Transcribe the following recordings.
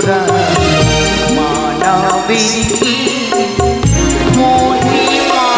তোরা মানবীর কি মহিমা।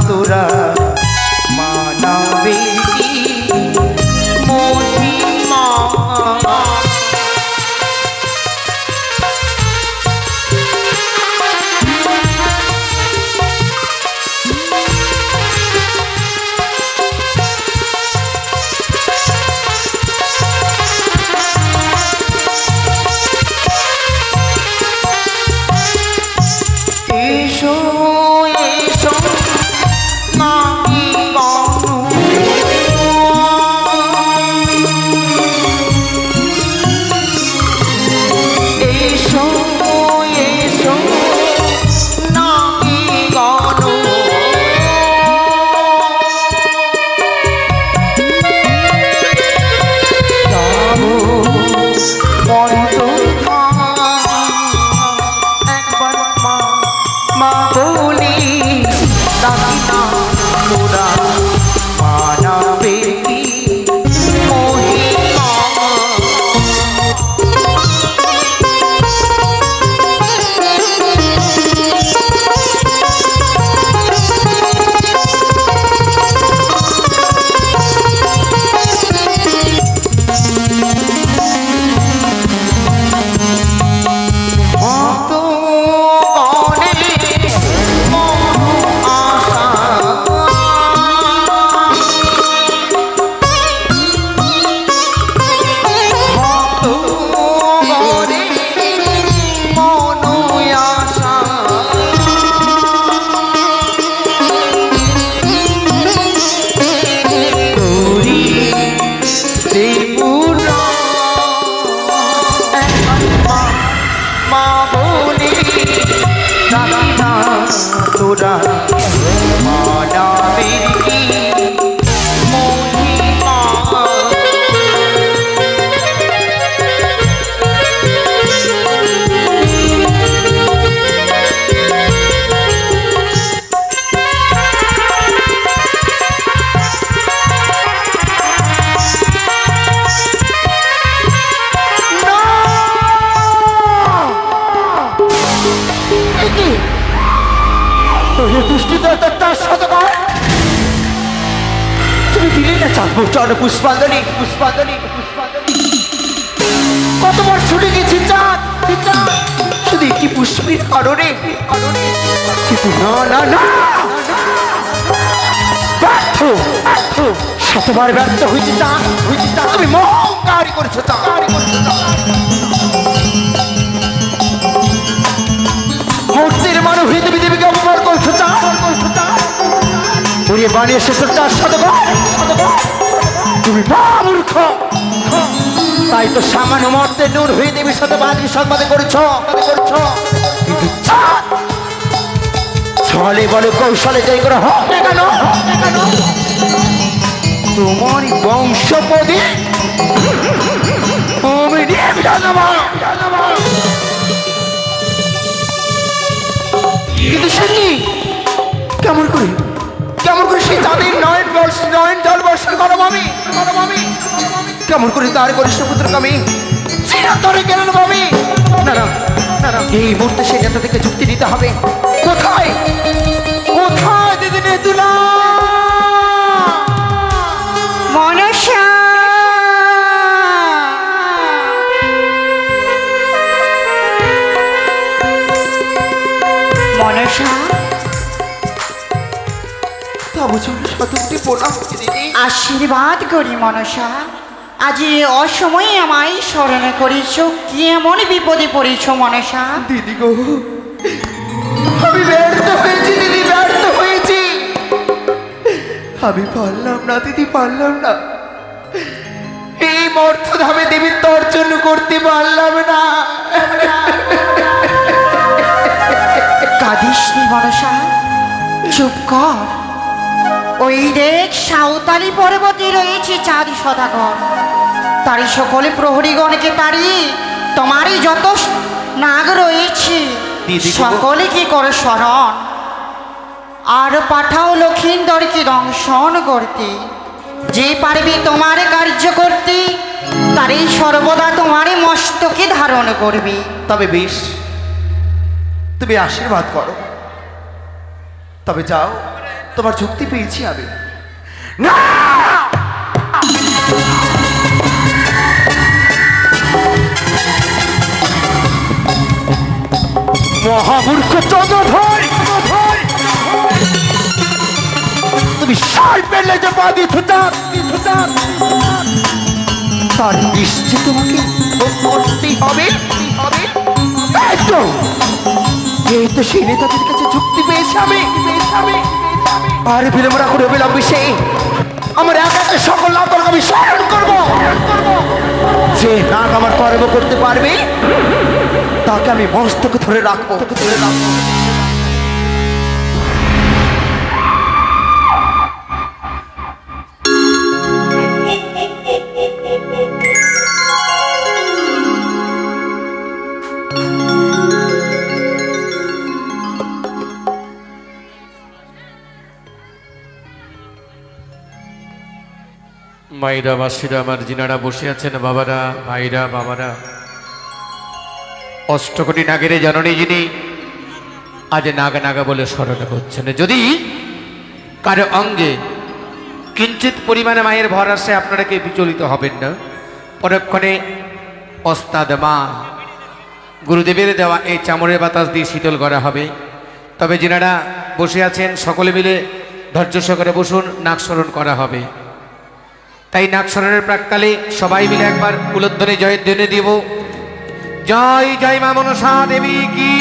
তোরা মানবীর কি মহিমা। তুমি দিলে না চাঁদপুর চর পুষ্পাঞ্জলি পুষ্পাঞ্জলি পুষ্পাঞ্জলি। কতবার ছুটে গেছি চাঁদ শুধু একটি পুষ্পের কারণে কিন্তু না না না ব্যর্থ শতবার ব্যর্থ হয়েছে চাঁদ তুমি মহঙ্কারী করেছো চাঁদ। মূর্তির মানুষ হৃদয় পৃথিবীকে অপমান করছো চাঁদ। উড়িয়ে বানিয়ে শেষ চার শতবার তুমি মূর্খ। তাই তো সামান্য মর্তে নূর হয়ে দেবীর সাথে বাদী সংবাদে করেছো কিন্তু ছলে বলে কৌশলে যাই করে হোক না কেন তোমার বংশপদে আমি কিন্তু সে কি কেমন করে সেই চাঁদের নয়ন জল বর্ষণ করব আমি কেমন করে তার কনিষ্ঠ পুত্রকে আমি চিরতরে কেন আমি না না না এই মুহূর্তে সেই নেতা থেকে যুক্তি দিতে হবে। কোথায় দিদি নেতুলা মনসা। তবু জন্য শতকটি প্রণাম দিদি। আশীর্বাদ করি মনসা। আজ এ অসময়ে আমায় স্মরণ করিস, কি এমন বিপদে পড়েছ মনসা? দিদি গো, আমি ব্যর্থ হয়েছি দিদি, ব্যর্থ হয়েছি। আমি পারলাম না দিদি, পারলাম না। এই মর্তধামে দেবীর তর্জন করতে পারলাম না। কাঁদিস নি মনসা, চুপ কর। ওই দেখ সাঁওতালি পর্বতে রয়েছে চাঁদ সদাগর, তারই সকলে প্রহরীগণকে তাড়িয়ে তোমারই যত নাগ রয়েছে সকলে করে স্মরণ, আর পাঠাও লক্ষিন্দরকে দংশন করতে। যে পারবে তোমার কার্য করতে, তারই সর্বদা তোমার মস্তকে ধারণ করবে। তবে বেশ, তুমি আশীর্বাদ করো। তবে যাও, তোমার যুক্তি পেয়েছি আমি। না, মহামূর্খ চন্দ্রধর, তুমি সাই পেলে যে পা দিচ্ছ তার নিশ্চিত তোমাকে ভোগ করতেই হবে। এই তো সেই নেতাদের কাছে যুক্তি পেয়েছি আমি। আর বিলম্ব না করে অবিলম্বে সে আমার একা সকল নাটক আমি স্মরণ করবো। যে নাগ আমার কর্ম করতে পারবে তাকে আমি মস্তকে ধরে রাখবো। মায়েরা মাসিরা আমার যিনারা বসে আছেন, বাবারা, ভাইরা, বাবারা, অষ্টকোটি নাগের জননী যিনি আজ নাগা নাগা বলে স্মরণ করছেন, যদি কারো অঙ্গে কিঞ্চিত পরিমাণে মায়ের ভর আসে আপনারা কে বিচলিত হবেন না। পরক্ষণে ওস্তাদ মা গুরুদেবের দেওয়া এই চামড়ের বাতাস দিয়ে শীতল করা হবে। তবে যিনারা বসে আছেন সকলে মিলে ধৈর্য সহকারে বসুন, নাক স্মরণ করা হবে। তাই নাক স্মরণের প্রাককালে সবাই মিলে একবার উলধ্বনি জয়ধ্বনি দিব। জয় জয় মা মনসা দেবী কি।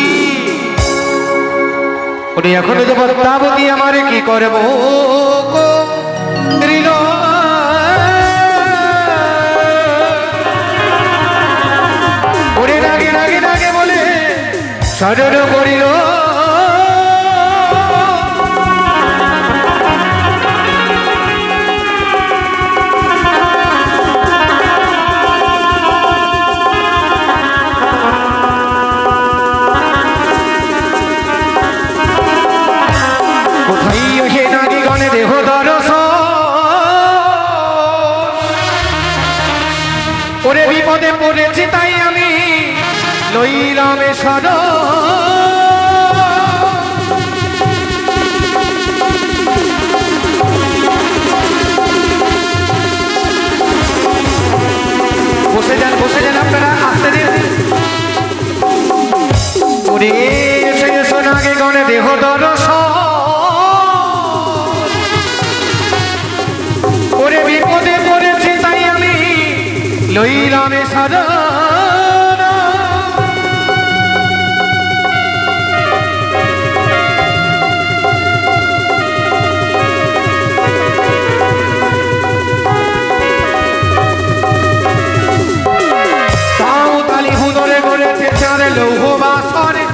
উনি এখনো যে পদ্মাবতী আমার কি করব রিল, ওরে নাগে নাগে নাগে বলে স্মরণ করিল। দেহ দরস ওরে বিপদে পড়েছি তাই আমি লইলাম সর। বসে যান আপনারা, আসতে দিন। ওরে এসে এসো নাগে গণে দেহ দরস, ওরে বিপদে পড়েছি তাই আমি লইলাম সারা। সাঁওতালি হুদরে গড়েছে চার লৌহ বাসরে,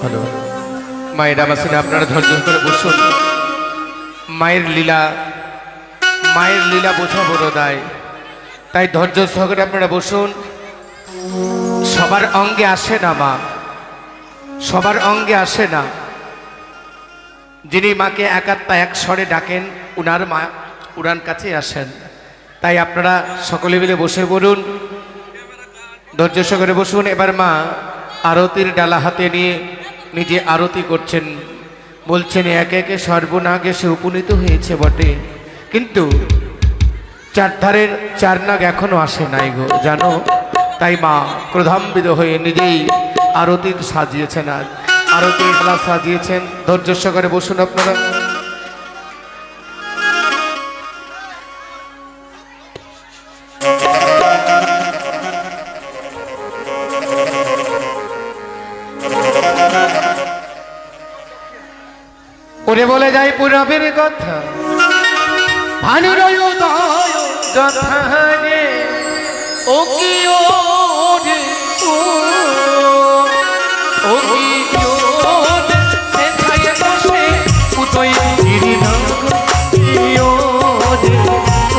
ভালো মায়ের আবাসিনে আপনারা ধৈর্য করে বসুন। মায়ের লীলা বোঝা বড় দায়, তাই ধৈর্য সহকারে আপনারা বসুন। সবার অঙ্গে আসে না মা, সবার অঙ্গে আসে না। যিনি মাকে একাত্মা এক স্বরে ডাকেন উনার মা উনার কাছে আসেন। তাই আপনারা সকলে মিলে বসে বলুন, ধৈর্য সহকারে বসুন। এবার মা আরতির ডালা হাতে নিয়ে নিজে আরতি করছেন, বলছেন একে একে সর্বনাগে সে উপনীত হয়েছে বটে, কিন্তু চারধারের চার নাগ এখনো আসে নাই গো জানো। তাই মা ক্রোধান্বিত হয়ে নিজেই আরতির সাজিয়েছেন, আজ আরতির ডালা সাজিয়েছেন। ধৈর্য সহকারে বসুন আপনারা। ওরে বলে যাই পুরবের কথা, ভানুর উদয় যথানে ও কি ও রে ও কি ও রে সেথায় বসে উদয় গিরি না ও রে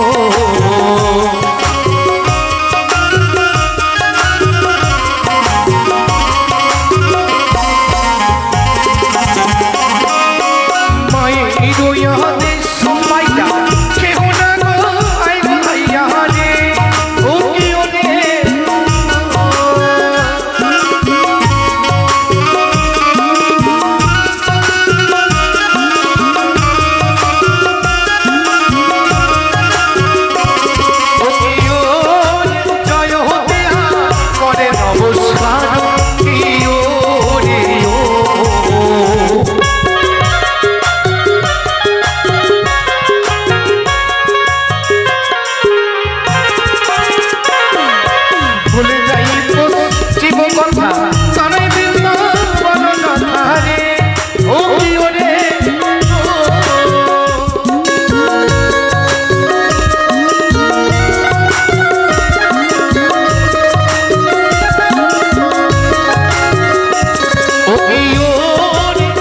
ও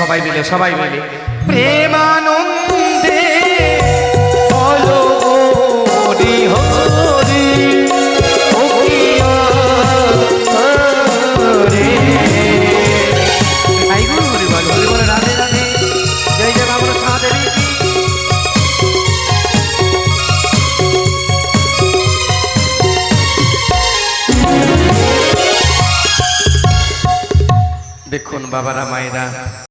সবাই মিলে প্রেমানন্দে বলো হরি হরি ওকিয়া হরে তাই গো হরি বল রাধে রাধে জয় জয় বাবা সাদেবী দেখুন বাবারা মায়েরা